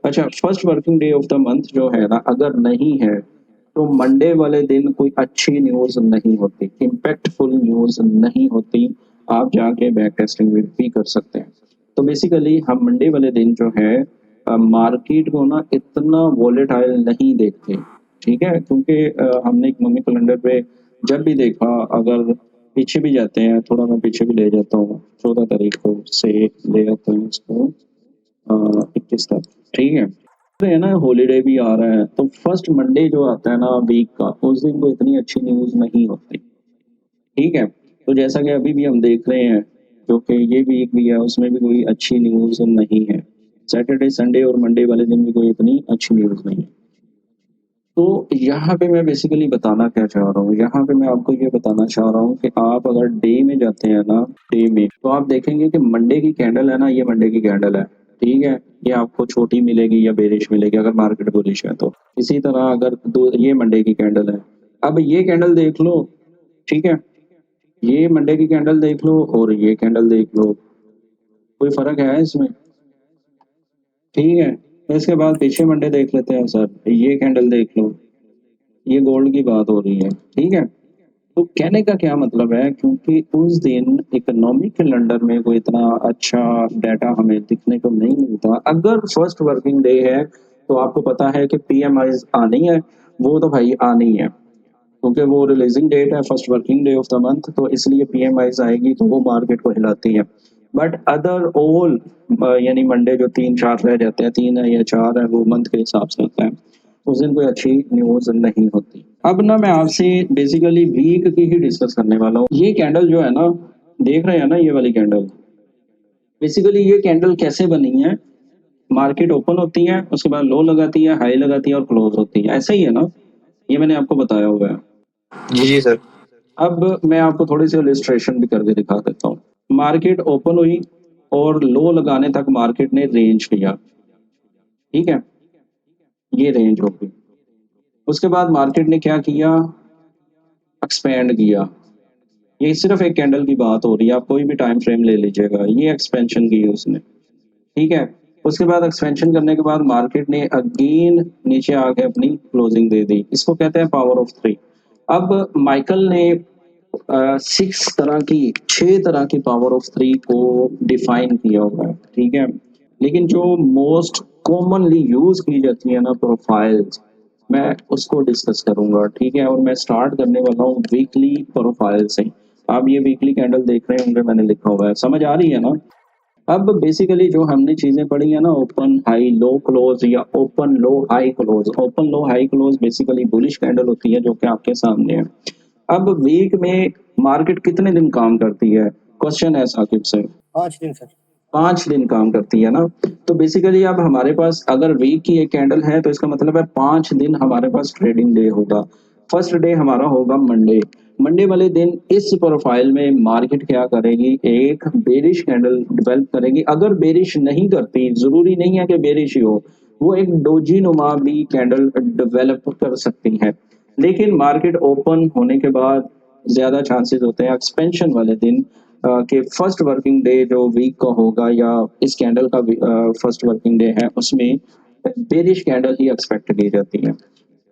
अच्छा, first working day of the month जो है ना, अगर नहीं है तो मंडे वाले दिन कोई अच्छी न्यूज़ नहीं होती, इम्पैक्टफुल न्यूज़ नहीं होती। आप जाके बैक टेस्टिंग भी कर सकते हैं। तो बेसिकली हम मंडे वाले दिन जो है मार्केट को ना इतना वॉलेटाइल नहीं देखते, ठीक है? क्योंकि हमने इकोनॉमिक कैलेंडर पे जब भी देखा, अगर पीछे भी जाते हैं, थोड़ा मैं पीछे भी ले जाता हूँ, 14 तारीख को से ले जाते हैं इसको 21 तक, ठीक है? तो है ना, हॉलिडे भी आ रहा है, तो फर्स्ट मंडे जो आता है ना वीक का, उस दिन को इतनी अच्छी न्यूज़ नहीं होती, ठीक है? तो जैसा कि अभी भी हम देख रहे हैं, जो कि ये वीक भी है, उसमें भी कोई अच्छी न्यूज़ नहीं है। सैटरडे, संडे और मंडे वाले दिन भी कोई इतनी अच्छी न्यूज़ नहीं है। तो यहाँ पे मैं बेसिकली बताना क्या चाह रहा हूँ, यहाँ पे मैं आपको ये बताना चाह रहा हूँ कि आप अगर डे में जाते हैं ना, डे में, तो आप देखेंगे कि मंडे की कैंडल है ना, ये मंडे की कैंडल है, ठीक है? ये आपको छोटी मिलेगी या बेरिश मिलेगी अगर मार्केट बुलिश है तो। इसी तरह अगर दो ये मंडे की कैंडल है, अब ये कैंडल देख लो, ठीक है? ये मंडे की कैंडल देख लो और ये कैंडल देख लो, कोई फ़र्क है इसमें? ठीक है? तो इसके बाद पीछे मंडे देख लेते हैं सर, ये कैंडल देख लो, ये गोल्ड की बात हो रही है, ठीक है? तो कहने का क्या मतलब है, क्योंकि उस दिन इकोनॉमिक कैलेंडर में कोई इतना अच्छा डाटा हमें दिखने को नहीं मिलता। अगर फर्स्ट वर्किंग डे है, तो आपको पता है कि पीएमआईज़ आनी है, वो तो भाई आनी है, क्योंकि वो रिलीजिंग डेट है first working day of the month, तो इसलिए पीएमआईज़ आएगी तो वो मार्केट को हिलाती है। बट अदर ऑल यानी मंडे जो 3-4 रह जाते हैं, 3 है या 4 है, वो मंथ के हिसाब से होता है। उस दिन कोई अच्छी न्यूज़ नहीं होती। अब ना मैं आपसे बेसिकली वीक की ही डिस्कस करने वाला हूँ। ये कैंडल जो है ना, देख रहे हैं ना ये वाली कैंडल? बेसिकली ये कैंडल कैसे बनी है? मार्केट ओपन होती है, उसके बाद लो लगाती है, हाई लगाती है और क्लोज़ होती है। ऐसा ही है ना? ये मैंने आपको बताया हुआ है। जी सर। अब मैं आपको थोड़ी-सी इलस्ट्रेशन भी करके दिखा देता हूँ। मार्केट ओपन हुई और लो लगाने तक मार्केट ने रेंज किया, ठीक है? ये रेंज हो गई। उसके बाद मार्केट ने क्या किया? एक्सपैंड किया। ये सिर्फ़ एक कैंडल की बात हो रही है, आप कोई भी टाइम फ्रेम ले लीजिएगा, ये एक्सपेंशन की है उसने, ठीक है? उसके बाद एक्सपेंशन करने के बाद मार्केट ने अगेन नीचे आके अपनी क्लोजिंग दे दी। इसको कहते हैं पावर ऑफ 3। अब माइकल ने 6 तरह की पावर ऑफ 3 को डिफाइन किया हुआ है, ठीक है? लेकिन जो मोस्ट कॉमनली यूज़ की जाती है ना प्रोफाइल्स, मैं उसको डिस्कस करूँगा, ठीक है? और मैं स्टार्ट करने वाला हूँ वीकली प्रोफाइल से। आप ये वीकली कैंडल देख रहे होंगे, मैंने लिखा हुआ है, समझ आ रही है ना? अब बेसिकली जो हमने चीज़ें पढ़ी है ना, ओपन हाई लो क्लोज या ओपन लो हाई क्लोज, ओपन लो high close basically bullish candle होती है जो कि आपके सामने है। अब वीक में मार्केट कितने दिन काम करती है? क्वेश्चन है साकिब से। 5 दिन सर। 5 दिन काम करती है ना, तो बेसिकली अब हमारे पास अगर वीक की एक कैंडल है तो इसका मतलब है 5 दिन हमारे पास ट्रेडिंग डे होगा। फर्स्ट डे हमारा होगा मंडे। मंडे वाले दिन इस प्रोफाइल में मार्केट क्या करेगी? एक बेरिश कैंडल डेवलप करेगी। अगर बेरिश नहीं करती, ज़रूरी नहीं है कि बेरिश ही हो, वो एक डोजी नुमा भी कैंडल डेवलप कर सकती है। लेकिन मार्केट ओपन होने के बाद ज़्यादा चांसेस होते हैं एक्सपेंशन वाले दिन कि फर्स्ट वर्किंग डे जो वीक का होगा या इस कैंडल का फर्स्ट वर्किंग डे है, उसमें बेरिश कैंडल ही एक्सपेक्ट की जाती है,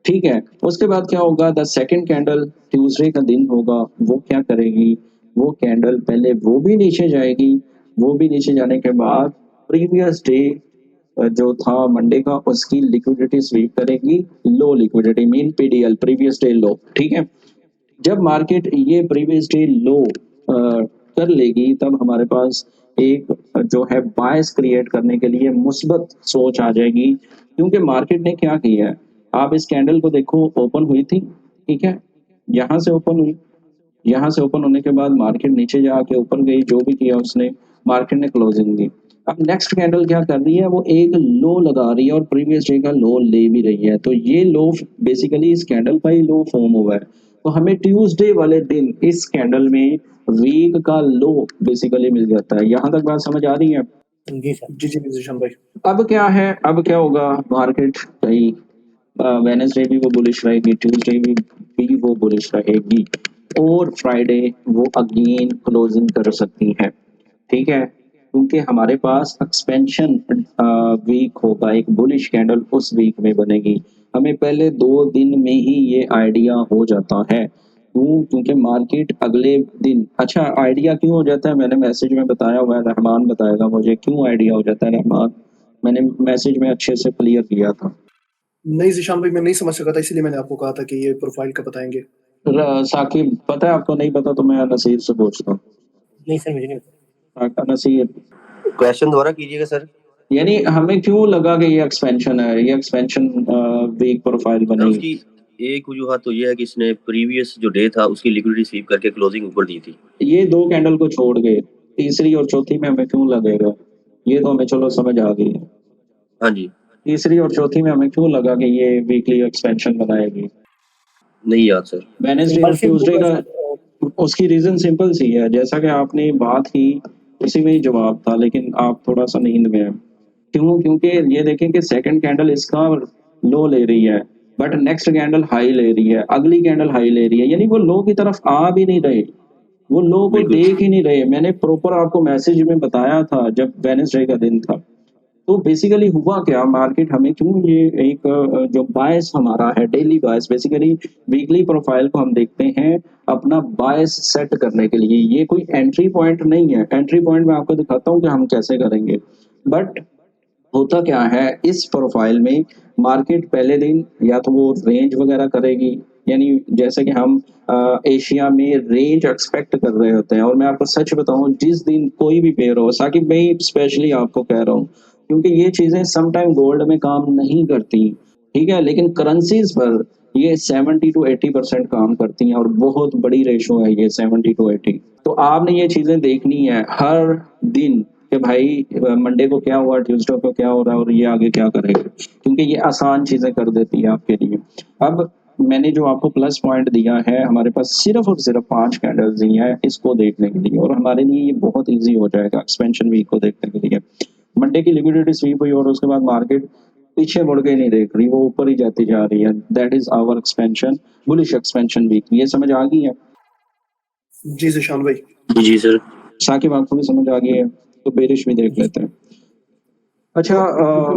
ठीक है? उसके बाद क्या होगा? द सेकंड कैंडल ट्यूसडे का दिन होगा, वो क्या करेगी? वो कैंडल पहले वो भी नीचे जाएगी, वो भी नीचे जाने के बाद प्रीवियस डे जो था मंडे का, उसकी लिक्विडिटी स्वीप करेगी, low liquidity mean PDL, previous day low, ठीक है? जब मार्केट ये प्रीवियस डे लो कर लेगी, तब हमारे पास एक जो है बायस क्रिएट करने के लिए मुस्बत सोच आ जाएगी, क्योंकि मार्केट ने क्या किया है, आप इस कैंडल को देखो, ओपन हुई थी, ठीक है? यहाँ से ओपन हुई, यहाँ से ओपन होने के बाद मार्केट नीचे जाके ऊपर गई, जो भी किया उसने, मार्केट ने क्लोजिंग दी। अब नेक्स्ट कैंडल क्या कर रही है? वो एक लो लगा रही है और प्रीवियस डे का लो ले भी रही है, तो ये लो बेसिकली इस कैंडल का ही लो फॉर्म हुआ है। तो हमें ट्यूसडे वाले दिन इस कैंडल में वीक का लो बेसिकली मिल जाता है। यहाँ तक बात समझ आ रही है? जी सर। जी विजूषण भाई। अब क्या है, अब क्या होगा? मार्केट कहीं वेडनेसडे भी वो बुलिश रहेगी, ट्यूसडे भी वो बुलिश रहेगी और फ्राइडे वो अगेन क्लोजिंग कर सकती है, ठीक है? क्योंकि हमारे पास एक्सपेंशन वीक होगा, एक बुलिश कैंडल उस वीक में बनेगी। हमें पहले 2 दिन में ही ये आइडिया हो जाता है। क्यों? क्योंकि मार्केट अगले दिन अच्छा आइडिया क्यों हो जाता है, मैंने मैसेज में बताया हुआ है, रहमान बताएगा मुझे क्यों आइडिया हो जाता है। रहमान, मैंने मैसेज में अच्छे से क्लियर किया था। नहीं ज़ीशान भाई, मैं नहीं समझ सका था, इसीलिए मैंने आपको कहा था कि ये प्रोफाइल का बताएँगे। साकिब, पता है आपको? नहीं पता तो मैं नसीर से पूछता हूँ। नहीं सर, मुझे नहीं पता। नसीर, क्वेश्चन दोबारा कीजिएगा सर। यानी हमें क्यों लगा कि ये एक्सपेंशन है, ये एक्सपेंशन वीक प्रोफाइल सर बनेगी? उसकी एक वजूहत तो ये है कि इसने प्रीवियस जो डे था उसकी लिक्विडिटी स्वीप करके क्लोजिंग ऊपर दी थी। ये 2 कैंडल को छोड़ के तीसरी और चौथी में हमें क्यों लगेगा? ये तो हमें चलो समझ आ गई है। हाँ जी, तीसरी और चौथी में हमें क्यों लगा कि ये वीकली एक्सपेंशन बनाएगी? नहीं याद सर। वेडनेसडे और ट्यूसडे का उसकी रीजन सिंपल सी है, जैसा कि आपने बात की उसी में ही जवाब था, लेकिन आप थोड़ा सा नींद में हैं। क्यों? क्योंकि ये देखें कि सेकंड कैंडल इसका लो ले रही है, बट नेक्स्ट कैंडल हाई ले रही है, अगली कैंडल हाई ले रही है, यानी वो लो की तरफ आ भी नहीं रहे, वो लो को बिल्कुल। देख ही नहीं रहे। मैंने प्रॉपर आपको मैसेज में बताया था जब वेडनेसडे का दिन था। तो बेसिकली हुआ क्या, मार्केट हमें क्यों ये एक जो बायस हमारा है, डेली बायस, बेसिकली वीकली प्रोफाइल को हम देखते हैं अपना बायस सेट करने के लिए। ये कोई एंट्री पॉइंट नहीं है, एंट्री पॉइंट मैं आपको दिखाता हूँ कि हम कैसे करेंगे। बट होता क्या है इस प्रोफाइल में, मार्केट पहले दिन या तो वो रेंज वगैरह करेगी, यानी जैसे कि हम एशिया में रेंज एक्सपेक्ट कर रहे होते हैं। और मैं आपको सच बताऊं, जिस दिन कोई भी पेयर हो, साकिब भाई स्पेशली आपको कह रहा हूँ, क्योंकि ये चीजें समटाइम गोल्ड में काम नहीं करती, ठीक है, लेकिन करेंसीज पर ये 70 to 80% काम करती हैं, और बहुत बड़ी रेशो है ये 70 to 80। तो आपने ये चीजें देखनी है हर दिन कि भाई मंडे को क्या हुआ, ट्यूसडे को क्या हो रहा है, और ये आगे क्या करेगा, क्योंकि ये आसान चीजें कर देती है आपके लिए। अब मैंने जो आपको प्लस पॉइंट दिया है, हमारे पास सिर्फ और सिर्फ 5 कैंडल्स दी हैं इसको देखने के लिए, और हमारे लिए ये बहुत इजी हो जाएगा एक्सपेंशन वीक को देखने के लिए। मंडे की लिक्विडिटी स्वीप हुई और उसके बाद मार्केट पीछे मुड़ के नहीं देख रही, वो ऊपर ही जाती जा रही है। That is our expansion, bullish expansion week. ये समझ आ गई है? जी ज़ीशान भाई। जी सर। साकिब आपको भी समझ आ गई है? तो बेरिश भी देख लेते हैं। अच्छा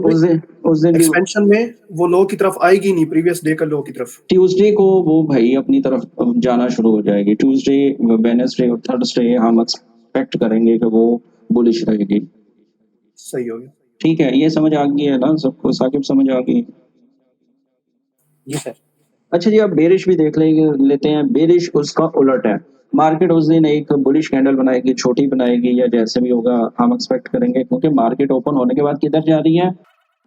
उस दिन की एक्सपेंशन में वो लो की तरफ आएगी नहीं, प्रीवियस डे का लो की तरफ। ट्यूसडे को वो भाई अपनी तरफ जाना शुरू हो जाएगी। ट्यूसडे, वेडनेसडे और थर्सडे हम एक्सपेक्ट करेंगे कि वो बुलिश रहेगी। सही हो गया। ठीक है, ये समझ आ गई है ना सबको? साकिब समझ आ गई? जी सर। अच्छा जी, अब बेरिश भी देख लेते हैं। बेरिश उसका उलट है, मार्केट उस दिन एक बुलिश कैंडल बनाएगी, छोटी बनाएगी या जैसे भी होगा हम एक्सपेक्ट करेंगे, क्योंकि मार्केट ओपन होने के बाद किधर जा रही है,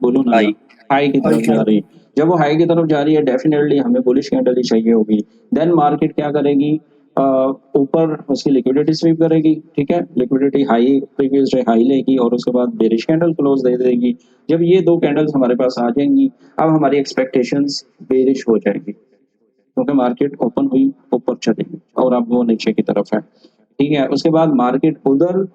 बोलो ना? हाई। हाई की तरफ जा रही है। जब वो हाई की तरफ जा रही है, डेफिनेटली हमें बुलिश कैंडल ही चाहिए होगी। देन मार्केट क्या करेगी, ऊपर उसकी लिक्विडिटी स्वीप करेगी, ठीक है, liquidity high, previous day high लेगी और उसके बाद बेरिश कैंडल क्लोज दे देगी। जब ये 2 कैंडल्स हमारे पास आ जाएंगी, अब हमारी एक्सपेक्टेशंस बेरिश हो जाएगी, क्योंकि मार्केट ओपन हुई, ऊपर चलेगी और अब वो नीचे की तरफ है, ठीक है। उसके बाद मार्केट उधर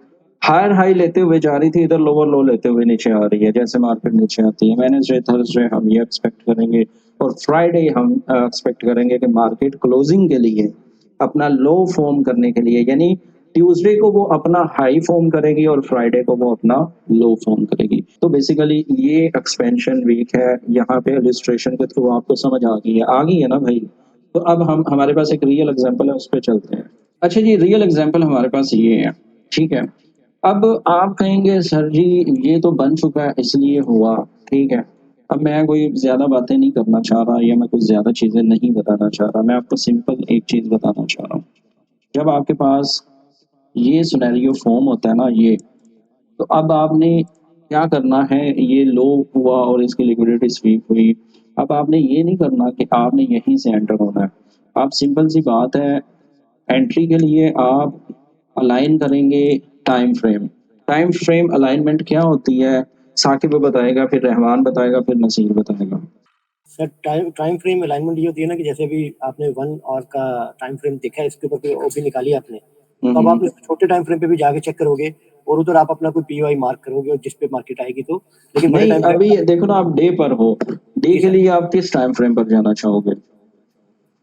हायर हाई लेते हुए जा रही थी, इधर लोअर लो लेते हुए नीचे आ रही है। जैसे मार्केट नीचे आती है, वेडनेसडे थर्सडे हम ये एक्सपेक्ट करेंगे, और फ्राइडे हम एक्सपेक्ट करेंगे कि मार्केट क्लोजिंग के लिए अपना लो फॉर्म करने के लिए, यानी ट्यूसडे को वो अपना हाई फॉर्म करेगी और फ्राइडे को वो अपना लो फॉर्म करेगी। तो बेसिकली ये एक्सपेंशन वीक है। यहाँ पे इलस्ट्रेशन के थ्रू आपको समझ आ गई है ना भाई? तो अब हम हमारे पास एक रियल एग्जांपल है, उस पर चलते हैं। अच्छा जी, रियल एग्जांपल हमारे पास ये है, ठीक है। अब आप कहेंगे सर जी ये तो बन चुका है इसलिए हुआ, ठीक है। अब मैं कोई ज़्यादा बातें नहीं करना चाह रहा, या मैं कुछ ज़्यादा चीज़ें नहीं बताना चाह रहा, मैं आपको सिंपल एक चीज़ बताना चाह रहा हूँ। जब आपके पास ये सिनेरियो फॉर्म होता है ना, ये, तो अब आपने क्या करना है, ये लो हुआ और इसकी लिक्विडिटी स्वीप हुई, अब आपने ये नहीं करना कि आपने यहीं से एंटर होना है। आप सिंपल सी बात है, एंट्री के लिए आप अलाइन करेंगे टाइम फ्रेम अलाइनमेंट क्या होती है, साकिब बताएगा, फिर रहमान बताएगा, फिर नसीर बताएगा। सर टाइम फ्रेम अलाइनमेंट ये होती है ना कि जैसे अभी आपने 1 आवर का टाइम फ्रेम देखा है, इसके ऊपर कोई ओपी निकाली आपने, तो अब आप इस छोटे टाइम फ्रेम पे भी जाके चेक करोगे और उधर आप अपना कोई पीओआई मार्क करोगे और जिस पे मार्केट आएगी तो, लेकिन बड़े नहीं, टाइम अभी देखो ना, आप डे पर हो, डे जी के सर। लिए आप किस टाइम फ्रेम पर जाना चाहोगे?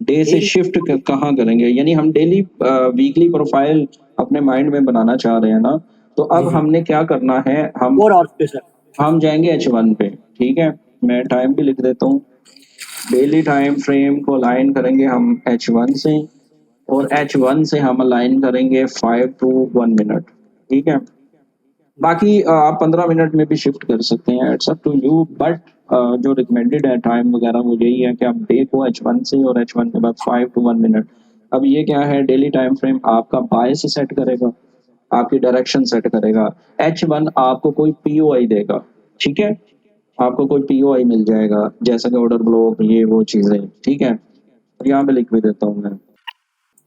डे से डेली शिफ्ट कहाँ करेंगे? यानी हम डेली वीकली प्रोफाइल अपने माइंड में बनाना चाह रहे हैं ना, तो अब जी, जी। हमने क्या करना है, 4 आवर्स पे सर। हम जाएंगे H1 पे, ठीक है, मैं टाइम भी लिख देता हूँ। डेली टाइम फ्रेम को अलाइन करेंगे हम H1 से, और H1 से हम अलाइन करेंगे 5 to 1 मिनट, ठीक है। बाकी आप 15 मिनट में भी शिफ्ट कर सकते हैं, it's up to you, but जो रिकमेंडेड है टाइम वगैरह वो यही है कि आप डे को H1 से और H1 के बाद 5 to 1 मिनट। अब ये क्या है, डेली टाइम फ्रेम आपका बाय से सेट करेगा, आपकी डायरेक्शन सेट करेगा। H1 आपको कोई POI देगा, ठीक है, आपको कोई POI मिल जाएगा, जैसा कि ऑर्डर ब्लॉक, ये वो चीज़ें, ठीक है। और यहाँ पे लिख भी देता हूँ मैं,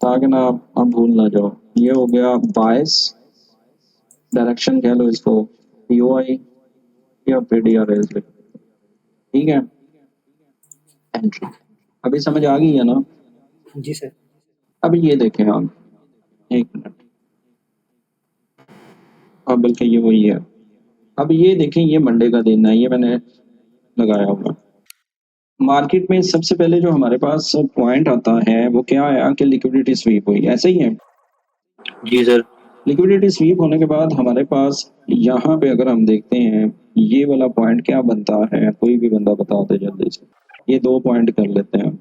ताकि ना आप भूल ना जाओ। ये हो गया बायस, डायरेक्शन कह लो इसको, POI या PDRS, ठीक है, एंट्री। अभी समझ आ गई है ना? जी सर। अब ये देखें हम, एक मिनट, अब बल्कि ये वही है। अब ये देखें, ये मंडे का दिन है, ये मैंने लगाया हुआ। मार्केट में सबसे पहले जो हमारे पास पॉइंट आता है वो क्या आया कि लिक्विडिटी स्वीप हुई, ऐसे ही है। जी सर। लिक्विडिटी स्वीप होने के बाद हमारे पास यहाँ पे अगर हम देखते हैं, ये वाला पॉइंट क्या बनता है, कोई भी बंदा बता दे जल्दी से। ये 2 पॉइंट कर लेते हैं,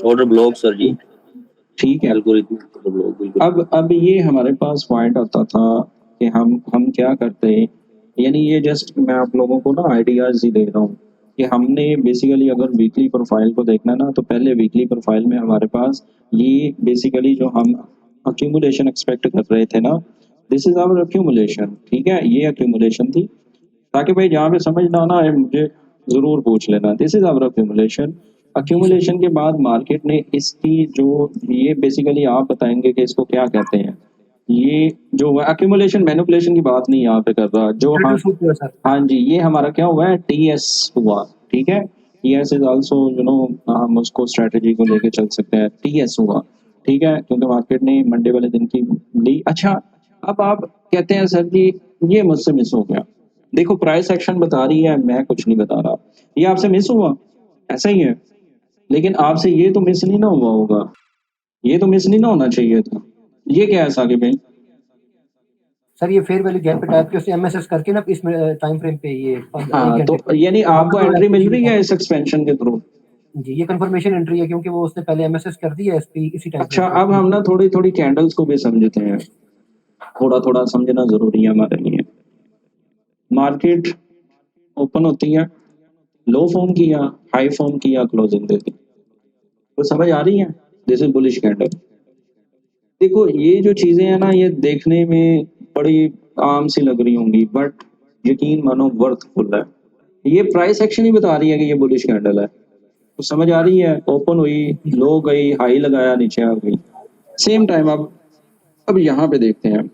ऑर्डर ब्लॉक सर जी, ठीक है। एल्गोरिथम ऑर्डर ब्लॉक, बिल्कुल। अब ये हमारे पास पॉइंट आता था कि हम क्या करते, यानी ये जस्ट मैं आप लोगों को ना आइडियाज ही दे रहा हूँ कि हमने बेसिकली अगर वीकली प्रोफाइल को देखना ना, तो पहले वीकली प्रोफाइल में हमारे पास ये बेसिकली जो हम अक्यूमुलेशन एक्सपेक्ट कर रहे थे ना, दिस इज आवर अक्यूमुलेशन, ठीक है, ये अक्यूमुलेशन थी। ताकि भाई जहाँ पे समझ ना ना आए मुझे ज़रूर पूछ लेना। This is our accumulation. जी सर। अक्यूमुलेशन के बाद मार्केट ने इसकी जो, ये बेसिकली आप बताएंगे कि इसको क्या कहते हैं, ये जो अक्यूमुलेशन मैनिपुलेशन की बात नहीं यहाँ पे कर रहा, जो ट्रेडर हम, सूट हुआ सर। हाँ जी, ये हमारा क्या हुआ है, TS हुआ, ठीक है। TS is also you know, हम उसको स्ट्रेटजी को लेके चल सकते हैं, TS हुआ, ठीक है, क्योंकि मार्केट ने मंडे वाले दिन की ली। अच्छा, अब आप कहते हैं सर जी ये मुझसे मिस हो गया। देखो प्राइस एक्शन बता रही है, मैं कुछ नहीं बता रहा, ये आपसे मिस हुआ, ऐसा ही है। लेकिन आपसे ये तो मिस नहीं ना हुआ होगा, ये तो मिस नहीं ना होना चाहिए था। ये क्या है साकिब भाई? सर ये फेयर वैल्यू गैप पे टाइप के उससे एमएसएस करके ना इस टाइम फ्रेम पे ये 1 हाँ, घंटे तो पे यानी आपको एंट्री मिल रही है इस 1,2,00,000 एक्सपेंशन के थ्रू? जी, ये कंफर्मेशन एंट्री है क्योंकि वो उसने पहले एमएसएस कर दी है एसपी इसी टाइम अच्छा, फ्रेम पे। अब हम ना थोड़ी थोड़ी कैंडल्स को भी समझते हैं, थोड़ा थोड़ा समझना जरूरी है हमारे लिए। मार्केट ओपन होती है, लो फॉर्म किया, हाई फॉर्म किया, क्लोजिंग दे दी, तो समझ आ रही है, दिस इज बुलिश कैंडल। देखो ये जो चीजें हैं ना, ये देखने में बड़ी आम सी लग रही होंगी, बट यकीन मानो वर्थफुल है। ये प्राइस एक्शन ही बता रही है कि ये बुलिश कैंडल है, तो समझ आ रही है। ओपन हुई, जी सर। लो गई, हाई लगाया, नीचे आ गई, सेम टाइम। अब यहाँ पे देखते हैं,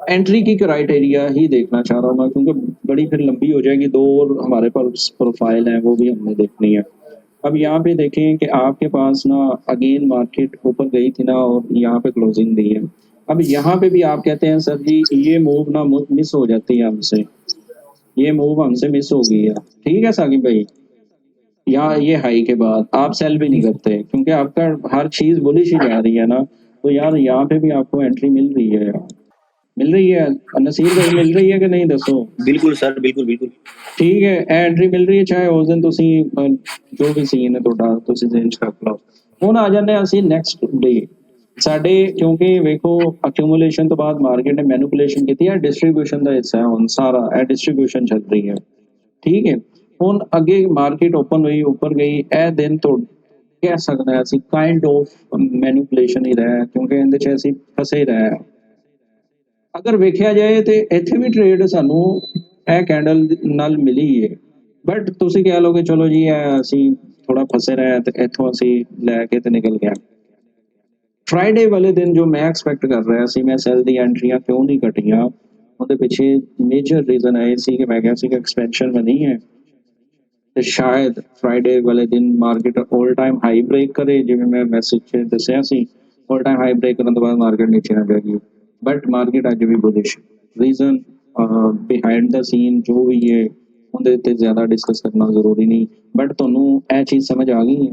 एंट्री की क्राइटेरिया ही देखना चाह रहा हूँ मैं, क्योंकि बड़ी फिर लंबी हो जाएगी, 2 और हमारे पास प्रोफाइल है, वो भी हमने देखनी है। अब यहाँ पे देखें कि आपके पास ना अगेन मार्केट ऊपर गई थी ना, और यहाँ पे क्लोजिंग दी है। अब यहाँ पे भी आप कहते हैं सर जी ये मूव ना मिस हो जाती है हमसे, ये मूव हमसे मिस हो गई है, ठीक है साकिब भाई। यहाँ ये हाई के बाद आप सेल भी नहीं जी सर। करते, क्योंकि आपका हर चीज बुलिश ही जा रही है ना, तो यार यहाँ पे भी आपको एंट्री मिल रही है यार, मिल रही है नसीर भाई, मिल रही है कि नहीं दसो? बिल्कुल सर, बिल्कुल बिल्कुल। ठीक है, एंट्री मिल रही है, चाहे उस दिन ਤੁਸੀਂ ਜੋ ਵੀ ਸੀਨ ਹੈ ਤੁਹਾਡਾ ਤੁਸੀਂ ਚੇਂਜ ਕਰ ਲਓ। ਹੁਣ ਆ ਜਾਂਦੇ ਹਾਂ ਅਸੀਂ ਨੈਕਸਟ ਡੇ ਸਾਡੇ, ਕਿਉਂਕਿ ਵੇਖੋ ਅਕਿਊਮੂਲੇਸ਼ਨ ਤੋਂ ਬਾਅਦ ਮਾਰਕੀਟ ਨੇ ਮੈਨੂਪੂਲੇਸ਼ਨ ਕੀਤੀ ਹੈ, ਡਿਸਟ੍ਰੀਬਿਊਸ਼ਨ ਦਾ ਹਿੱਸਾ ਹੈ ਹੁਣ ਸਾਰਾ, ਇਹ ਡਿਸਟ੍ਰੀਬਿਊਸ਼ਨ ਚੱਲ ਰਹੀ ਹੈ, ਠੀਕ ਹੈ। ਹੁਣ ਅੱਗੇ ਮਾਰਕੀਟ ਓਪਨ ਹੋਈ, ਉੱਪਰ ਗਈ, ਇਹ ਦਿਨ ਤੋਂ ਕਹਿ ਸਕਦੇ ਹਾਂ ਅਸੀਂ ਕਾइंड ਆਫ ਮੈਨੂਪੂਲੇਸ਼ਨ ਹੀ ਰਿਹਾ, ਕਿਉਂਕਿ ਇਹਦੇ 'ਚ ਅਸੀਂ ਫਸੇ ਹੀ ਰਹੇ ਹਾਂ। ਅਗਰ ਵੇਖਿਆ ਜਾਏ ਤੇ ਇੱਥੇ ਵੀ ਟ੍ਰੇਡ ਸਾਨੂੰ ਇਹ ਕੈਂਡਲ ਨਾਲ ਮਿਲੀ ਹੈ, ਬਟ ਤੁਸੀਂ ਕਹਿ ਲਓ ਕਿ ਚਲੋ ਜੀ ਇਹ ਅਸੀਂ ਥੋੜਾ ਫਸੇ ਰਹੇ ਤੇ ਇੱਥੋਂ ਅਸੀਂ ਲੈ ਕੇ ਤੇ ਨਿਕਲ ਗਏ। ਫਰਾਈਡੇ ਵਾਲੇ ਦਿਨ ਜੋ ਮੈਂ ਐਕਸਪੈਕਟ ਕਰ ਰਿਹਾ ਸੀ, ਮੈਂ ਸੈਲ ਦੀ ਐਂਟਰੀਆਂ ਕਿਉਂ ਨਹੀਂ ਘਟੀਆਂ, ਉਹਦੇ ਪਿੱਛੇ ਮੇਜਰ ਰੀਜ਼ਨ ਇਹ ਸੀ ਕਿ ਮੈਂ ਕਿਹਾ ਸੀ ਕਿ ਐਕਸਪੈਂਸ਼ਨ ਬਣੀ ਹੈ ਤੇ ਸ਼ਾਇਦ ਫਰਾਈਡੇ ਵਾਲੇ ਦਿਨ market all time high break ਕਰੇ, ਜਿਵੇਂ ਮੈਂ ਮੈਸੇਜ 'ਚ ਦੱਸਿਆ ਸੀ, ਆਲ ਟਾਈਮ ਹਾਈ ਬ੍ਰੇਕ ਕਰਨ ਤੋਂ ਬਾਅਦ ਮਾਰਕੀਟ ਨੀਚੇ ਆ ਜਾਏਗੀ। ਬਟ ਮਾਰਕੀਟ ਅੱਜ ਵੀ ਬੁਲਿਸ਼, ਰੀਜ਼ਨ ਬਿਹਾਈਂਡ ਦਾ ਸੀਨ ਜੋ ਵੀ ਹੈ ਉਹਦੇ ਉੱਤੇ ਜ਼ਿਆਦਾ ਡਿਸਕਸ ਕਰਨਾ ਜ਼ਰੂਰੀ ਨਹੀਂ, ਬਟ ਤੁਹਾਨੂੰ ਇਹ ਚੀਜ਼ ਸਮਝ ਆ ਗਈ ਹੈ,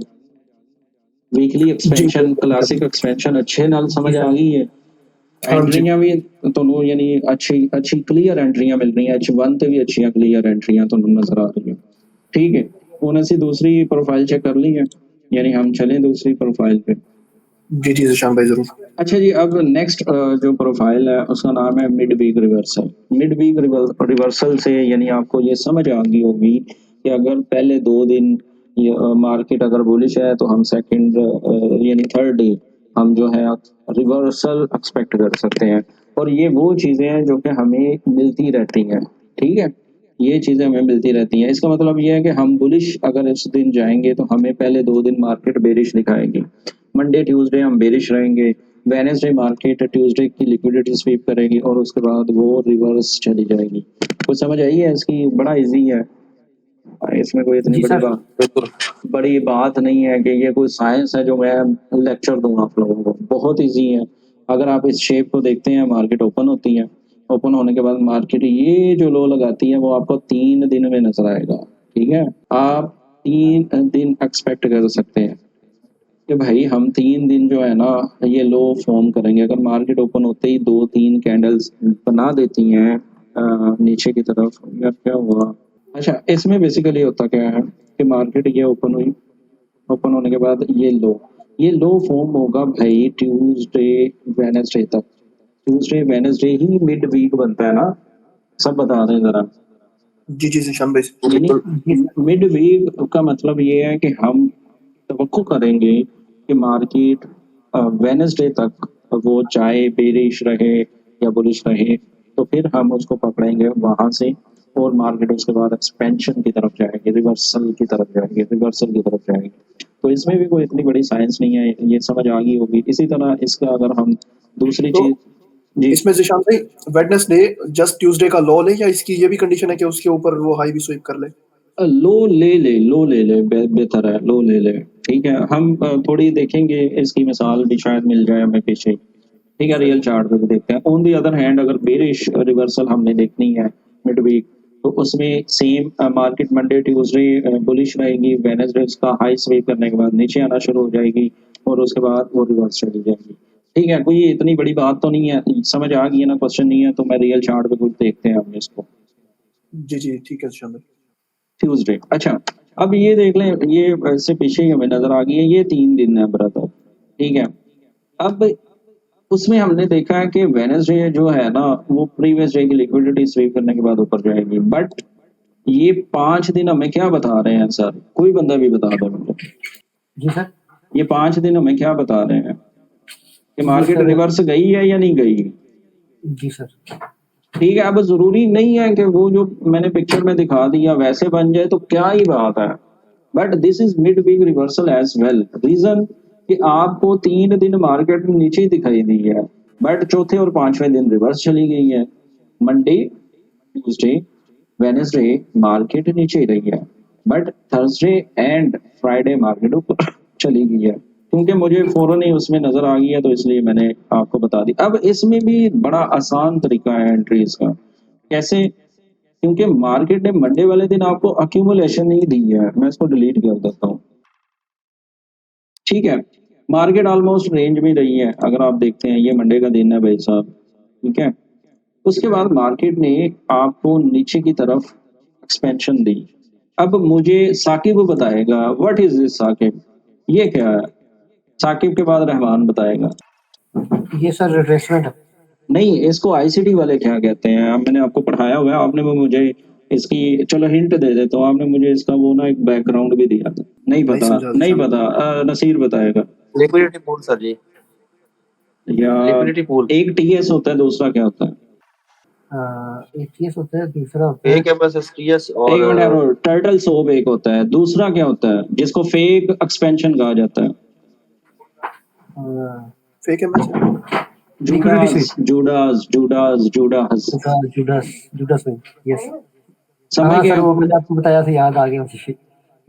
ਵੀਕਲੀ जी एक्सपेंशन, क्लासिक एक्सपेंशन अच्छे नाल समझ जी आ सर। गई है। हाँ जी एंट्रियां भी ਤੁਹਾਨੂੰ ਯਾਨੀ अच्छी क्लियर एंट्रियां मिल रही हैं H1 ਤੇ ਵੀ ਅੱਛੀਆਂ क्लियर एंट्रियां ਤੁਹਾਨੂੰ नजर आ रही हैं ठीक है ਹੁਣ ਅਸੀਂ दूसरी प्रोफाइल चेक कर ली है यानी हम चलें दूसरी प्रोफाइल पे जी ज़ीशान भाई जरूर। अच्छा जी अब नेक्स्ट जो प्रोफाइल है उसका नाम है mid week reversal mid week reversal से यानी आपको ये समझ आ गई होगी कि अगर पहले 2 दिन मार्केट अगर बुलिश है तो हम सेकंड यानी थर्ड डे हम जो है रिवर्सल एक्सपेक्ट कर सकते हैं और ये वो चीज़ें हैं जो कि हमें मिलती रहती हैं ठीक है ये चीज़ें हमें मिलती रहती हैं इसका मतलब ये है कि हम बुलिश अगर इस दिन जाएंगे तो हमें पहले 2 दिन मार्केट बेरिश दिखाएगी मंडे ट्यूसडे हम बेरिश रहेंगे वेडनेसडे मार्केट ट्यूसडे की लिक्विडिटी स्वीप करेगी और उसके बाद वो रिवर्स चली जाएगी कुछ समझ आई है इसकी बड़ा इजी है इसमें कोई इतनी जी बड़ी सर। बात बिल्कुल बड़ी बात नहीं है कि ये कोई साइंस है जो मैं लेक्चर दूंगा आप लोगों को बहुत इजी है अगर आप इस शेप को देखते हैं मार्केट ओपन होती है ओपन होने के बाद मार्केट ये जो लो लगाती है वो आपको 3 दिन में नजर आएगा ठीक है आप 3 दिन एक्सपेक्ट कर सकते हैं कि भाई हम 3 दिन जो है ना ये लो फॉर्म करेंगे अगर मार्केट ओपन होते ही 2-3 कैंडल्स बना देती हैं नीचे की तरफ यार क्या हुआ अच्छा इसमें बेसिकली होता क्या है कि मार्केट ये ओपन हुई ओपन होने के बाद ये लो फॉर्म होगा भाई ट्यूसडे वेडनेसडे तक ट्यूसडे वेडनेसडे ही मिड वीक बनता है ना सब बता दें जरा जी ज़ीशान भाई। यानी जी सर। मिड वीक का मतलब ये है कि हम तवक्को करेंगे कि मार्केट वेडनेसडे तक वो चाहे बेरिश रहे या बुलिश रहे तो फिर हम उसको पकड़ेंगे वहां से और मार्केट उसके बाद एक्सपेंशन की तरफ जाएगी रिवर्सल की तरफ जाएगी तो इसमें भी कोई इतनी बड़ी साइंस नहीं है ये समझ आ गई होगी इसी तरह इसका अगर हम दूसरी तो चीज जी इसमें ज़ीशान भाई वेडनेसडे जस्ट ट्यूसडे का लो ले या इसकी ये भी कंडीशन है कि उसके ऊपर वो हाई भी स्वीप कर ले? लो ले ले बेहतर है लो ले ले ठीक है हम थोड़ी देखेंगे इसकी मिसाल भी शायद मिल जाए हमें पीछे ठीक है रियल चार्ट पे भी देखते हैं ऑन दी अदर हैंड अगर बेरिश रिवर्सल हमने देखनी है मिड वीक तो उसमें same market Monday Tuesday bullish रहेगी वेडनेसडे उसका हाई स्वीप करने के बाद नीचे आना शुरू हो जाएगी और उसके बाद वो रिवर्स चली जाएगी ठीक है कोई इतनी बड़ी बात तो नहीं है समझ आ गई है ना क्वेश्चन नहीं है तो मैं रियल चार्ट पे कुछ देखते हैं हम इसको जी ठीक है ज़ीशान भाई। ट्यूसडे अच्छा अब ये देख लें ये इससे पीछे ही हमें नजर आ गई है ये 3 दिन है ब्रदर ठीक है अब उसमें हमने देखा है कि वेडनेसडे जो है ना वो प्रीवियस डे की लिक्विडिटी स्वीप करने के बाद ऊपर जाएगी बट ये 5 दिन हमें क्या बता रहे हैं सर कोई बंदा भी बता दो मुझे जी सर। ये 5 दिन हमें क्या बता रहे हैं कि जी मार्केट सर। रिवर्स गई है या नहीं गई जी सर। ठीक है अब जरूरी नहीं है कि वो जो मैंने पिक्चर में दिखा दिया वैसे बन जाए तो क्या ही बात है but this is mid week reversal as well reason कि आपको 3 दिन मार्केट नीचे ही दिखाई दी है बट चौथे और 5वें दिन रिवर्स चली गई है मंडे ट्यूसडे वेडनेसडे मार्केट नीचे ही रही है but Thursday and Friday market ऊपर चली गई है क्योंकि मुझे फौरन ही उसमें नजर आ गई है तो इसलिए मैंने आपको बता दी अब इसमें भी बड़ा आसान तरीका है एंट्रीज का कैसे क्योंकि मार्केट ने मंडे वाले दिन आपको अक्यूमुलेशन नहीं दी है मैं इसको डिलीट कर देता हूँ ठीक है मार्केट ऑलमोस्ट रेंज में रही है अगर आप देखते हैं ये मंडे का दिन है भाई साहब ठीक है उसके बाद मार्केट ने आपको नीचे की तरफ एक्सपेंशन दी अब मुझे साकिब बताएगा व्हाट इज दिस साकिब ये क्या है साकिब के बाद रहमान बताएगा ये सर रिट्रेसमेंट है। नहीं इसको आईसीटी वाले क्या कहते हैं अब मैंने आपको पढ़ाया हुआ है आपने वो मुझे इसकी चलो हिंट दे देता हूँ आपने मुझे इसका वो ना एक बैकग्राउंड भी दिया था नहीं पता समझा नहीं ज़ीशान पता नसीर बताएगा लिक्विडिटी पूल सर जी या लिक्विडिटी पूल एक टीएस होता है दूसरा क्या होता है एटीएस होता है दूसरा होता है फेक एमएसएसटीएस एक और मिनट टर्टल सोप एक होता है दूसरा क्या होता है जिसको फेक एक्सपेंशन कहा जाता है fake MS liquidity Judas Judas Judas Judas Judas Judas में यस। समझ हाँ गए सर वो मैंने आपको बताया था याद आ गया मुझे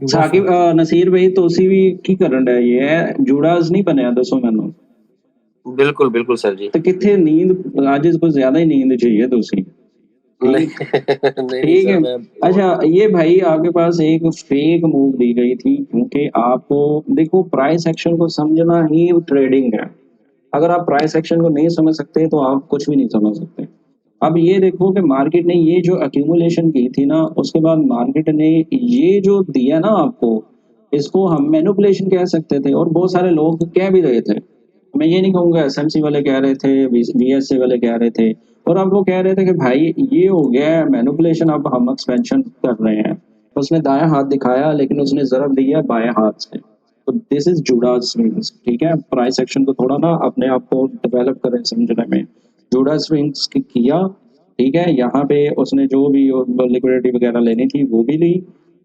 जुडास साकिब नसीर भाई ਤੁਸੀਂ ਵੀ ਕੀ ਕਰਨ ਡਿਆ ਇਹ ਜੂਡਾਸ ਨਹੀਂ ਬਣਿਆ ਦੱਸੋ ਮੈਨੂੰ बिल्कुल बिल्कुल सर जी ਤੇ ਕਿੱਥੇ नींद आज कुछ ज्यादा ही नींद चाहिए ਤੁਸੀਂ नहीं ठीक नहीं ठीक है सर मैं अच्छा ये भाई आपके पास एक फेक मूव दी गई थी क्योंकि आपको देखो प्राइस एक्शन को समझना ही ट्रेडिंग है अगर आप प्राइस एक्शन को नहीं समझ सकते तो आप कुछ भी नहीं समझ सकते। अब ये देखो कि मार्केट ने ये जो एक्यूमुलेशन की थी ना, उसके बाद मार्केट ने ये जो दिया ना आपको, इसको हम मैनिपुलेशन कह सकते थे और बहुत सारे लोग कह भी रहे थे। मैं ये नहीं कहूँगा, एसएमसी वाले कह रहे थे, बीएससी वाले कह रहे थे और अब वो कह रहे थे कि भाई ये हो गया है मैनिपुलेशन, अब हम एक्सपेंशन कर रहे हैं। उसने दायां हाथ दिखाया लेकिन उसने ज़रब दिया बाएं हाथ से। तो दिस इज जुडास स्विंग्स, ठीक है। प्राइस एक्शन को थोड़ा ना अपने आप को डेवलप करें समझने में। जुडास स्विंग्स किया, ठीक है। यहाँ पे उसने जो भी लिक्विडिटी वगैरह लेनी थी वो भी ली,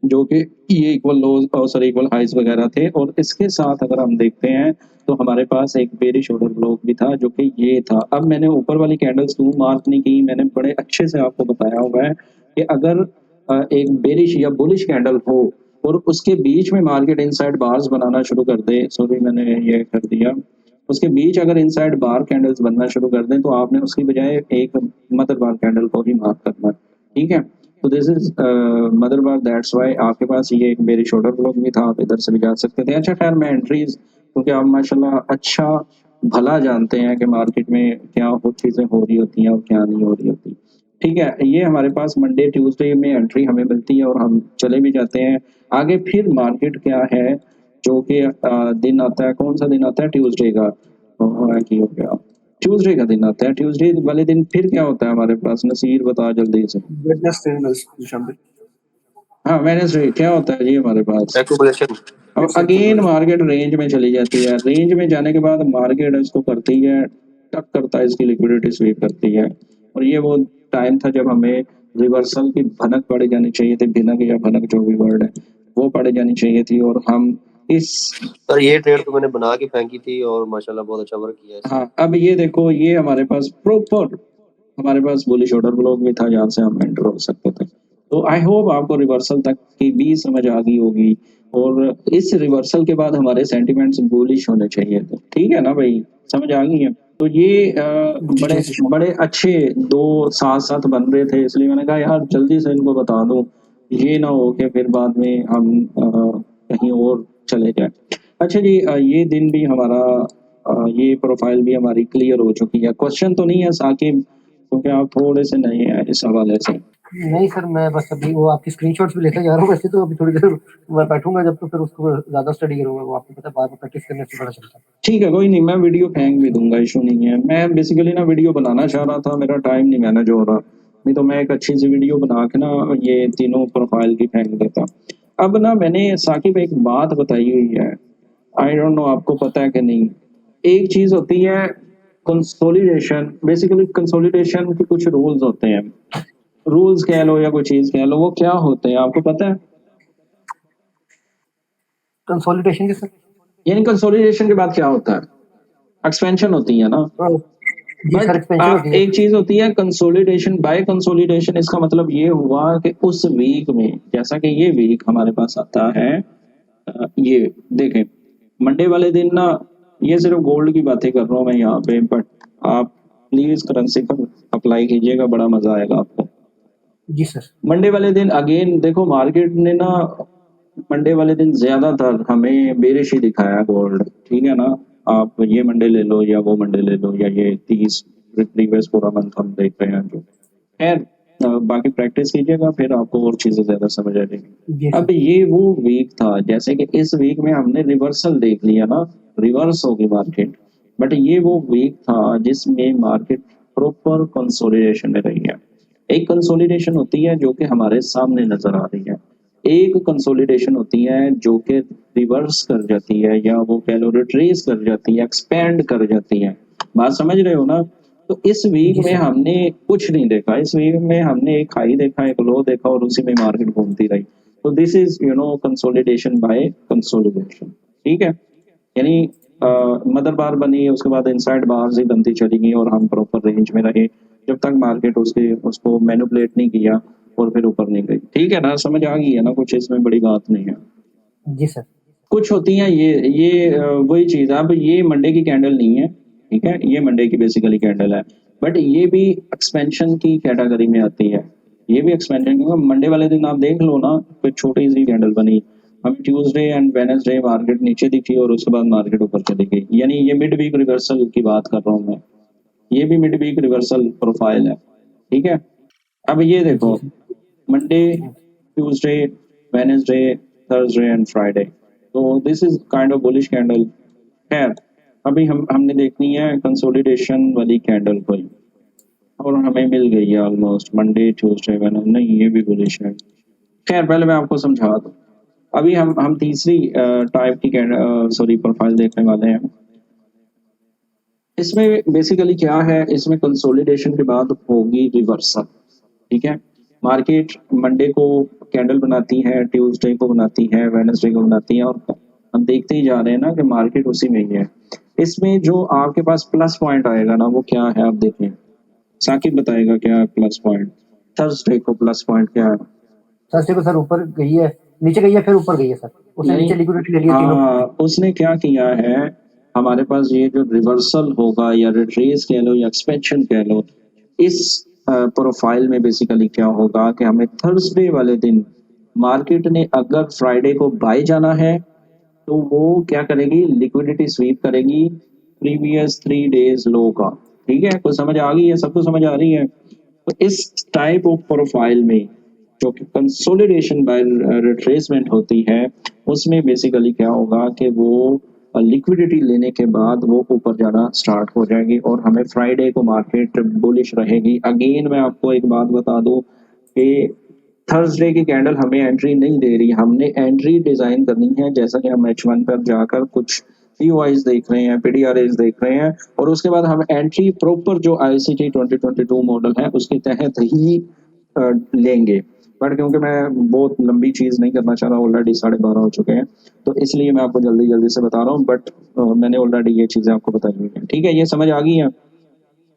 जो कि ये इक्वल लोज और सॉरी इक्वल हाइज वगैरह थे। और इसके साथ अगर हम देखते हैं तो हमारे पास एक बेरिश ऑर्डर ब्लॉक भी था जो कि ये था। अब मैंने ऊपर वाली कैंडल्स क्यों मार्क नहीं की, मैंने बड़े अच्छे से आपको बताया हुआ है कि अगर एक बेरिश या बुलिश कैंडल हो और उसके बीच में मार्केट इनसाइड बार्स बनाना शुरू कर दे, सॉरी मैंने ये कर दिया, उसके बीच अगर इनसाइड बार कैंडल्स बनना शुरू कर दें तो आपने उसकी बजाय एक मदर बार कैंडल को ही मार्क करना है, ठीक है। तो this is mother bar, that's why आपके पास ये एक बेरिश ऑर्डर ब्लॉक भी था, आप इधर से भी जा सकते थे। अच्छा खैर मैं एंट्रीज, क्योंकि आप माशाल्लाह अच्छा भला जानते हैं कि मार्केट में क्या वो चीज़ें हो रही होती हैं और क्या नहीं हो रही होती, ठीक है। ये हमारे पास मंडे ट्यूसडे में एंट्री हमें मिलती है और हम चले भी जाते हैं आगे। फिर मार्केट क्या है जो कि दिन आता है, कौन सा दिन आता है, ट्यूसडे का। की हो गया, ट्यूसडे का दिन आता है। ट्यूसडे वाले दिन फिर क्या होता है हमारे पास, नसीर बता जल्दी से। वेडनेसडे निशान हाँ वेडनेसडे क्या होता है जी हमारे पास, एक्यूमुलेशन। अब अगेन मार्केट रेंज में चली जाती है। रेंज में जाने के बाद मार्केट इसको करती है, टक करता है, इसकी लिक्विडिटी स्वीप करती है। और ये वो टाइम था जब हमें रिवर्सल की भनक पड़ जानी चाहिए थी, भिनक या भनक जो भी वर्ड है वो पड़ जानी चाहिए थी। और हम इस सर ये ट्रेड तो मैंने बना के फेंकी थी और माशाल्लाह बहुत अच्छा वर्क किया इसने। हाँ अब ये देखो, ये हमारे पास प्रॉपर हमारे पास बुलिश ऑर्डर ब्लॉक भी था जहाँ से हम एंटर हो सकते थे। तो आई होप आपको रिवर्सल तक की भी समझ आ गई होगी। और इस रिवर्सल के बाद हमारे सेंटिमेंट्स बुलिश होने चाहिए थे, ठीक है ना भाई, समझ आ गई है। तो ये बड़े बड़े अच्छे दो साथ साथ बन रहे थे, इसलिए मैंने कहा यार जल्दी से इनको बता दूं, ये ना हो कि फिर बाद में हम कहीं और चले जाए। अच्छा जी, ये दिन भी हमारा ये प्रोफाइल भी हमारी क्लियर हो चुकी है। क्वेश्चन तो नहीं है साकिब, क्योंकि आप थोड़े से नए हैं इस हवाले से। नहीं सर, मैं बस अभी वो आपकी स्क्रीनशॉट्स भी लेता जा रहा हूँ। वैसे तो अभी थोड़ी देर मैं बैठूंगा जब, तो फिर उसको ज्यादा स्टडी करूंगा। वो आपको पता है, बार बार प्रैक्टिस करने से पता चलता है। ठीक है कोई नहीं, मैं वीडियो फेंक भी दूंगा, इशू नहीं है। मैं बेसिकली ना वीडियो बनाना चाह रहा था, मेरा टाइम नहीं मैनेज हो रहा, नहीं तो मैं एक अच्छी सी वीडियो बना के ना ये तीनों प्रोफाइल की फेंक देता। अब ना मैंने साकिब एक बात बताई हुई है, आई डोंट नो आपको पता है कि नहीं। एक चीज होती है कंसोलिडेशन, बेसिकली कंसोलिडेशन के कुछ रूल्स होते हैं, रूल्स कह लो या कोई चीज कह लो, वो क्या होते हैं आपको पता है? कंसोलिडेशन के सर, यानी कंसोलिडेशन के बाद क्या होता है, एक्सपेंशन होती है ना। जी सर, एक्सपेंशन होती है। एक चीज होती है कंसोलिडेशन बाय कंसोलिडेशन, इसका मतलब ये हुआ कि उस वीक में, जैसा कि ये वीक हमारे पास आता है, ये देखें मंडे वाले दिन ना, ये सिर्फ गोल्ड की बातें कर रहा हूँ मैं यहाँ पे, बट आप प्लीज करेंसी पर अप्लाई कीजिएगा, बड़ा मजा आएगा आपको। जी सर। मंडे वाले दिन अगेन देखो मार्केट ने ना मंडे वाले दिन ज्यादातर हमें बेरिश ही दिखाया गोल्ड, ठीक है ना। आप ये मंडे ले लो या वो मंडे ले लो या ये 30 प्रीवियस पूरा मंथ हम देख रहे हैं जो, खैर बाकी प्रैक्टिस कीजिएगा फिर आपको और चीजें ज्यादा समझ आ जाएगी। जी अब सर। ये वो वीक था, जैसे कि इस वीक में हमने रिवर्सल देख लिया ना, रिवर्स होगी मार्केट, बट ये वो वीक था जिसमें मार्केट प्रॉपर कंसोलिडेशन में रही है। एक कंसोलिडेशन होती है जो कि हमारे सामने नजर आ रही है, एक कंसोलिडेशन होती है जो कि रिवर्स कर जाती है या वो कह लो रिट्रेस कर जाती है, एक्सपेंड कर जाती है। बात समझ रहे हो ना। तो इस वीक जी में सर। हमने कुछ नहीं देखा, इस वीक में हमने एक हाई देखा, एक लो देखा और उसी में मार्केट घूमती रही। तो this is consolidation by consolidation, ठीक है। यानी मदर बार बनी, उसके बाद इनसाइड बार्स ही बनती चली गई और हम प्रॉपर रेंज में रहे जब तक मार्केट उसको मैनिपुलेट नहीं किया और फिर ऊपर नहीं गई, ठीक है ना, समझ आ गई है ना, कुछ इसमें बड़ी बात नहीं है। जी सर। कुछ होती हैं ये वही चीज। अब ये मंडे की कैंडल नहीं है, ठीक है, ये मंडे की बेसिकली कैंडल है, बट ये भी एक्सपेंशन की कैटेगरी में आती है। ये भी एक्सपेंशन, क्योंकि मंडे वाले दिन आप देख लो ना, कोई छोटी सी कैंडल बनी, हमें ट्यूसडे एंड वेडनेसडे मार्केट नीचे दिखी और उसके बाद मार्केट ऊपर चली गई, यानी ये मिड वीक रिवर्सल की बात कर रहा हूँ मैं, ये भी मिड वीक रिवर्सल प्रोफाइल है, ठीक है। अब ये देखो जी Monday, Tuesday, Wednesday, Thursday and Friday, तो this is kind of bullish candle. खैर अभी हमने देखनी है कंसोलिडेशन वाली कैंडल कोई, और हमें मिल गई है ऑलमोस्ट मंडे, ट्यूसडे, वेडनेसडे, नहीं ये भी बुलिश है। खैर पहले मैं आपको समझा दूं, अभी हम तीसरी टाइप की सॉरी प्रोफाइल देखने वाले हैं। इसमें बेसिकली क्या है, इसमें कंसोलिडेशन के बाद होगी रिवर्सल, ठीक है। मार्केट मंडे को कैंडल बनाती है, ट्यूसडे को बनाती है, वेडनेसडे को बनाती है, और हम देखते ही जा रहे हैं ना कि मार्केट उसी में ही है। इसमें जो आपके पास प्लस पॉइंट आएगा ना, वो क्या है आप देखें, साकिब बताएगा क्या है प्लस पॉइंट। थर्सडे को प्लस पॉइंट क्या है, थर्सडे को सर ऊपर गई है, नीचे गई है, फिर ऊपर गई है सर, उसने नहीं नीचे लिक्विडिटी ले लिया तीनों। हाँ, उसने क्या किया है, हमारे पास ये जो रिवर्सल होगा या रिट्रेस कह लो या एक्सपेंशन कह लो, इस प्रोफाइल में बेसिकली क्या होगा कि हमें थर्सडे वाले दिन मार्केट ने अगर फ्राइडे को बाय जाना है तो वो क्या करेगी, लिक्विडिटी स्वीप करेगी प्रीवियस 3 डेज लो का, ठीक है। कुछ समझ आ गई है, सबको समझ आ रही है। तो इस टाइप ऑफ प्रोफाइल में जो कि कंसोलिडेशन बाय रिट्रेसमेंट होती है, उसमें बेसिकली क्या होगा कि वो लिक्विडिटी लेने के बाद वो ऊपर जाना स्टार्ट हो जाएगी और हमें फ्राइडे को मार्केट बुलिश रहेगी। अगेन मैं आपको एक बात बता दूं कि थर्सडे की कैंडल हमें एंट्री नहीं दे रही, हमने एंट्री डिजाइन करनी है जैसा कि हम H1 पर जाकर कुछ POIs देख रहे हैं, PDRAs देख रहे हैं, और उसके बाद हम एंट्री प्रॉपर जो ICT 2022 मॉडल है उसके तहत ही लेंगे। बट क्योंकि मैं बहुत लंबी चीज़ नहीं करना चाह रहा, ऑलरेडी 12:30 हो चुके हैं, तो इसलिए मैं आपको जल्दी जल्दी से बता रहा हूँ। बट मैंने ऑलरेडी ये चीज़ें आपको बताई हुई हैं, ठीक है, ये समझ आ गई है।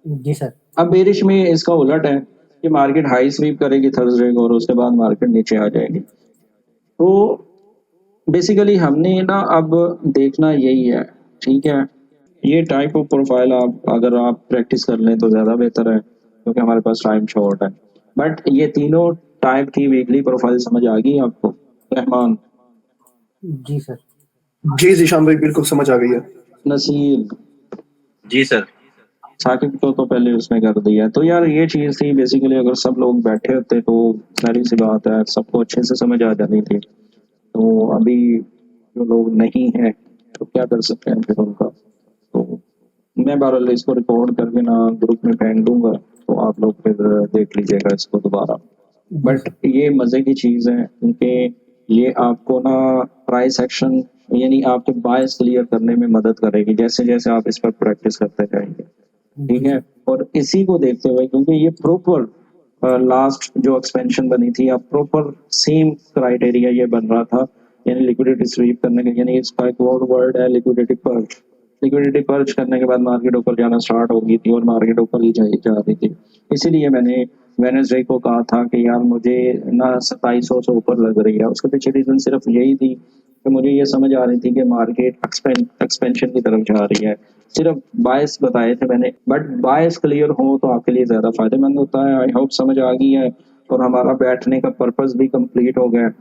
जी सर। अब बेरिश में इसका उलट है कि मार्केट हाई स्वीप करेगी थर्सडे को और उसके बाद मार्केट नीचे आ जाएगी। तो बेसिकली हमने ना अब देखना यही है, ठीक है। ये टाइप ऑफ प्रोफाइल अगर आप प्रैक्टिस कर लें तो ज़्यादा बेहतर है, क्योंकि हमारे पास टाइम शॉर्ट है। बट ये तीनों टाइप की वीकली प्रोफाइल समझ आ गई आपको रहमान, जी सर। जी जीशान भाई बिल्कुल समझ आ गई है। नसीब, जी सर। साकिब को तो पहले उसने कर दिया। तो यार ये चीज़ थी बेसिकली, अगर सब लोग बैठे होते तो सारी सी बात है, सबको अच्छे से समझ आ जानी थी। तो अभी जो लोग नहीं हैं तो क्या कर सकते हैं फिर उनका, तो मैं बहरहाल इसको रिकॉर्ड करके ना ग्रुप में फेंक दूंगा, तो आप लोग फिर देख लीजिएगा इसको दोबारा। बट ये मज़े की चीज़ है क्योंकि ये आपको ना प्राइस एक्शन यानी आपके बायस क्लियर करने में मदद करेगी जैसे जैसे आप इस पर प्रैक्टिस करते जाएंगे, ठीक है। और इसी को देखते हुए क्योंकि ये प्रॉपर लास्ट जो एक्सपेंशन बनी थी, अब प्रॉपर सेम क्राइटेरिया ये बन रहा था, यानी लिक्विडिटी स्वीप करने के, यानी इसका एक और वर्ड है लिक्विडिटी पर्च। लिक्विडिटी पर्च करने के बाद मार्केट ऊपर जाना स्टार्ट हो गई थी और मार्केट ऊपर ही जा रही थी। इसीलिए मैंने वेडनेसडे को कहा था कि यार मुझे ना 2700 से ऊपर लग रही है। उसके पीछे रीजन सिर्फ यही थी कि मुझे ये समझ आ रही थी कि मार्केट एक्सपेंशन की तरफ जा रही है। सिर्फ बायस बताए थे मैंने, बट बायस क्लियर हो तो आपके लिए ज़्यादा फायदेमंद होता है। आई होप समझ आ गई है और हमारा बैठने का पर्पस भी कंप्लीट हो गया।